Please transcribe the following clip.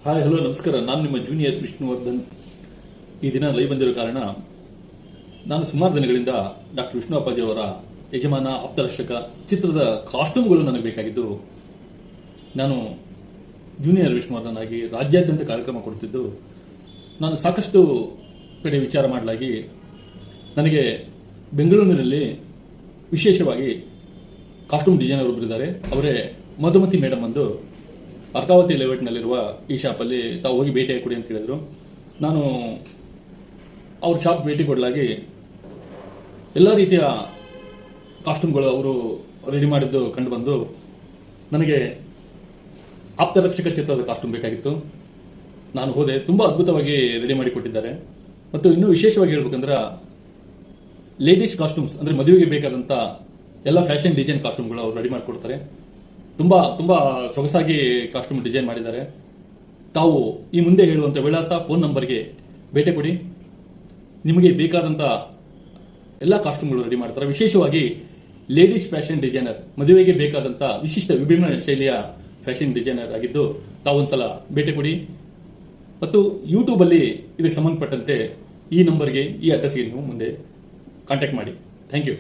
Hi hello ನಮಸ್ಕಾರ. ನಾನು ನಿಮ್ಮ ಜೂನಿಯರ್ ವಿಷ್ಣುವರ್ಧನ್. ಈ ದಿನ ಲೈವ್ ಬಂದಿರೋ ಕಾರಣ, ನಾನು ಸುಮಾರು ದಿನಗಳಿಂದ ಡಾಕ್ಟರ್ ವಿಷ್ಣು ಅಪ್ಪಾಜಿ ಅವರ ಯಜಮಾನ ಆಪ್ತರಕ್ಷಕ ಚಿತ್ರದ ಕಾಸ್ಟ್ಯೂಮ್ಗಳು ನನಗೆ ಬೇಕಾಗಿದ್ದು, ನಾನು ಜೂನಿಯರ್ ವಿಷ್ಣುವರ್ಧನ್ ಆಗಿ ರಾಜ್ಯಾದ್ಯಂತ ಕಾರ್ಯಕ್ರಮ ಕೊಡ್ತಿದ್ದು, ನಾನು ಸಾಕಷ್ಟು ಕಡೆ ವಿಚಾರ ಮಾಡಲಾಗಿ ನನಗೆ ಬೆಂಗಳೂರಿನಲ್ಲಿ ವಿಶೇಷವಾಗಿ ಕಾಸ್ಟ್ಯೂಮ್ ಡಿಸೈನರ್ ಒಬ್ಬರಿದ್ದಾರೆ. ಅವರೇ ಮಧುಮತಿ ಮೇಡಮ್ ಒಂದು ಅರ್ಕಾವತಿ ಲೇಔಟ್ನಲ್ಲಿರುವ ಈ ಶಾಪಲ್ಲಿ ತಾವು ಹೋಗಿ ಭೇಟಿ ಕೊಡಿ ಅಂತ ಹೇಳಿದರು. ನಾನು ಅವ್ರ ಶಾಪ್ ಭೇಟಿ ಕೊಡಲಾಗಿ ಎಲ್ಲ ರೀತಿಯ ಕಾಸ್ಟ್ಯೂಮ್ಗಳು ಅವರು ರೆಡಿ ಮಾಡಿದ್ದು ಕಂಡು ಬಂದು, ನನಗೆ ಆಪ್ತರಕ್ಷಕ ಚಿತ್ರದ ಕಾಸ್ಟ್ಯೂಮ್ ಬೇಕಾಗಿತ್ತು. ನಾನು ಹೋದೆ, ತುಂಬ ಅದ್ಭುತವಾಗಿ ರೆಡಿ ಮಾಡಿ ಕೊಟ್ಟಿದ್ದಾರೆ. ಮತ್ತು ಇನ್ನೂ ವಿಶೇಷವಾಗಿ ಹೇಳ್ಬೇಕಂದ್ರೆ, ಲೇಡೀಸ್ ಕಾಸ್ಟ್ಯೂಮ್ಸ್ ಅಂದರೆ ಮದುವೆಗೆ ಬೇಕಾದಂಥ ಎಲ್ಲ ಫ್ಯಾಷನ್ ಡಿಸೈನ್ ಕಾಸ್ಟ್ಯೂಮ್ಗಳು ಅವರು ರೆಡಿ ಮಾಡಿಕೊಡ್ತಾರೆ. ತುಂಬ ತುಂಬ ಸೊಗಸಾಗಿ ಕಾಸ್ಟ್ಯೂಮ್ ಡಿಸೈನ್ ಮಾಡಿದ್ದಾರೆ. ತಾವು ಈ ಮುಂದೆ ಹೇಳುವಂಥ ವಿಳಾಸ, ಫೋನ್ ನಂಬರ್ಗೆ ಭೇಟಿ ಕೊಡಿ. ನಿಮಗೆ ಬೇಕಾದಂಥ ಎಲ್ಲ ಕಾಸ್ಟ್ಯೂಮ್ಗಳು ರೆಡಿ ಮಾಡ್ತಾರೆ. ವಿಶೇಷವಾಗಿ ಲೇಡೀಸ್ ಫ್ಯಾಷನ್ ಡಿಸೈನರ್, ಮದುವೆಗೆ ಬೇಕಾದಂಥ ವಿಶಿಷ್ಟ ವಿಭಿನ್ನ ಶೈಲಿಯ ಫ್ಯಾಷನ್ ಡಿಸೈನರ್ ಆಗಿದ್ದು, ತಾವೊಂದ್ಸಲ ಭೇಟಿ ಕೊಡಿ. ಮತ್ತು ಯೂಟ್ಯೂಬಲ್ಲಿ ಇದಕ್ಕೆ ಸಂಬಂಧಪಟ್ಟಂತೆ ಈ ನಂಬರ್ಗೆ, ಈ ಅಡ್ರೆಸ್ಗೆ ನೀವು ಮುಂದೆ ಕಾಂಟ್ಯಾಕ್ಟ್ ಮಾಡಿ. Thank you.